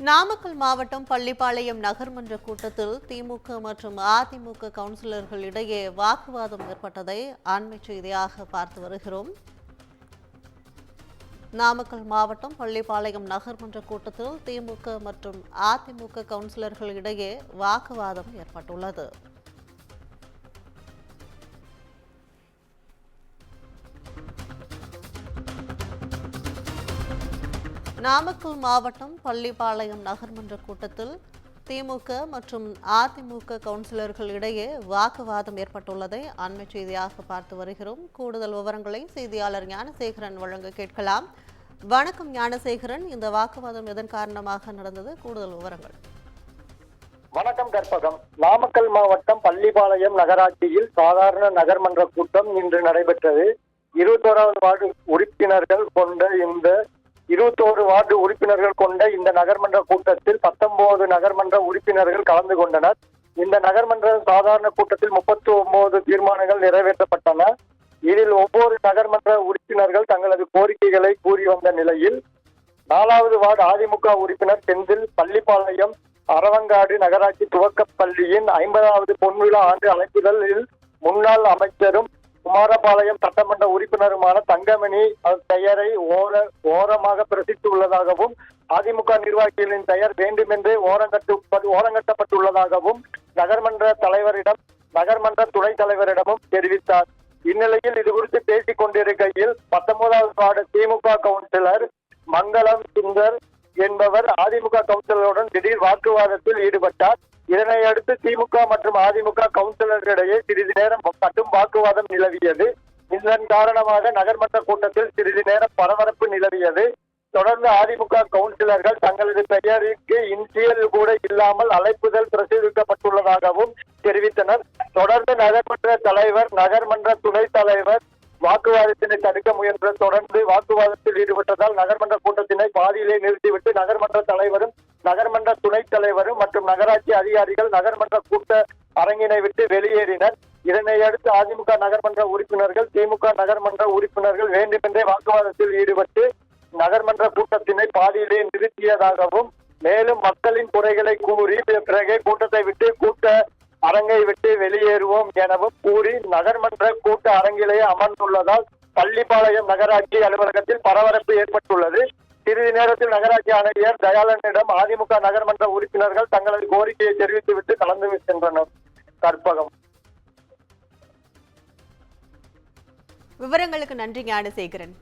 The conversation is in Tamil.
நாமக்கல் மாவட்டம் பள்ளிப்பாளையம் நகர்மன்ற கூட்டத்தில் திமுக மற்றும் அதிமுக கவுன்சிலர்கள் இடையே வாக்குவாதம் ஏற்பட்டதை அண்மை செய்தியாக பார்த்து வருகிறோம். நாமக்கல் மாவட்டம் பள்ளிப்பாளையம் நகர்மன்ற கூட்டத்தில் திமுக மற்றும் அதிமுக கவுன்சிலர்கள் இடையே வாக்குவாதம் ஏற்பட்டுள்ளது. நாமக்கல் மாவட்டம் பள்ளிப்பாளையம் நகர்மன்ற கூட்டத்தில் திமுக மற்றும் அதிமுக கவுன்சிலர்கள் இடையே வாக்குவாதம் ஏற்பட்டுள்ளதை அண்மை செய்தியாக பார்த்து வருகிறோம். கூடுதல் விவரங்களை செய்தியாளர் ஞானசேகரன் வழங்க கேட்கலாம். வணக்கம் ஞானசேகரன், இந்த வாக்குவாதம் எதன் காரணமாக நடந்தது? கூடுதல் விவரங்கள். வணக்கம் கற்பகம். நாமக்கல் மாவட்டம் பள்ளிப்பாளையம் நகராட்சியில் சாதாரண நகர்மன்ற கூட்டம் இன்று நடைபெற்றது. 21வது வார்டு உறுப்பினர்கள் கொண்ட இந்த நகர்மன்ற கூட்டத்தில் 19 நகர்மன்ற உறுப்பினர்கள் கலந்து கொண்டனர். இந்த நகர்மன்ற சாதாரண கூட்டத்தில் 39 தீர்மானங்கள் நிறைவேற்றப்பட்டன. இதில் ஒவ்வொரு நகர்மன்ற உறுப்பினர்கள் தங்களது கோரிக்கைகளை கூறி வந்த நிலையில் 4வது வார்டு அதிமுக உறுப்பினர் செந்தில் பள்ளிப்பாளையம் அரவங்காடு நகராட்சி துவக்க பள்ளியின் 50வது பொன்விழா ஆண்டு அழைப்புதலில் முன்னாள் அமைச்சரும் குமாரபாளையம் சட்டமன்ற உறுப்பினருமான தங்கமணி பெயரை ஓரமாக பிரசித்துள்ளதாகவும் அதிமுக நிர்வாகிகளின் பெயர் வேண்டுமென்றே ஓரங்கட்டப்பட்டுள்ளதாகவும் நகர்மன்ற தலைவரிடம் நகர்மன்ற துணைத் தலைவரிடமும் தெரிவித்தார். இந்நிலையில் இது குறித்து பேசிக் கொண்டிருக்கையில் 19வது வார்டு திமுக கவுன்சிலர் மங்களம் சுந்தர் என்பவர் அதிமுக கவுன்சிலருடன் திடீர் வாக்குவாதத்தில் ஈடுபட்டார். இதனையடுத்து திமுக மற்றும் அதிமுக கவுன்சிலர்களிடையே சிறிது நேரம் கடும் வாக்குவாதம் நிலவியது. இதன் காரணமாக நகர்மன்ற கூட்டத்தில் சிறிது நேரம் பரபரப்பு நிலவியது. தொடர்ந்து அதிமுக கவுன்சிலர்கள் தங்களது பெயருக்கு இன்சியல் கூட இல்லாமல் அழைப்புதல் பிரசுரிக்கப்பட்டுள்ளதாகவும் தெரிவித்தனர். தொடர்ந்து நகர்மன்ற தலைவர் நகர்மன்ற துணைத் தலைவர் வாக்குவாதத்தினை தடுக்க முயன்ற தொடர்ந்து வாக்குவாதத்தில் ஈடுபட்டதால் நகர்மன்ற கூட்டத்தினை பாதியிலே நிறுத்திவிட்டு நகர்மன்ற தலைவரும் நகர்மன்ற துணைத் தலைவரும் மற்றும் நகராட்சி அதிகாரிகள் நகர்மன்ற கூட்ட அரங்கினை விட்டு வெளியேறினர். இதனையடுத்து அதிமுக நகர்மன்ற உறுப்பினர்கள் திமுக நகர்மன்ற உறுப்பினர்கள் வேண்டுமென்றே வாக்குவாதத்தில் ஈடுபட்டு நகர்மன்ற கூட்டத்தினை பாதியிலே நிறுத்தியதாகவும் மேலும் மக்களின் குறைகளை கூறி பிறகு கூட்டத்தை விட்டு கூட்ட அரங்கை விட்டு வெளியேறுவோம் எனவும் கூறி நகர்மன்ற கூட்ட அரங்கிலேயே அமர்ந்துள்ளதால் பள்ளிப்பாளையம் நகராட்சி அலுவலகத்தில் பரபரப்பு ஏற்பட்டுள்ளது. சிறிது நேரத்தில் நகராட்சி ஆணையர் தயாளனிடம் அதிமுக நகர்மன்ற உறுப்பினர்கள் தங்களது கோரிக்கையை தெரிவித்துவிட்டு கலந்து சென்றனர். கற்பகம். விவரங்களுக்கு நன்றி ஞானசேகரன்.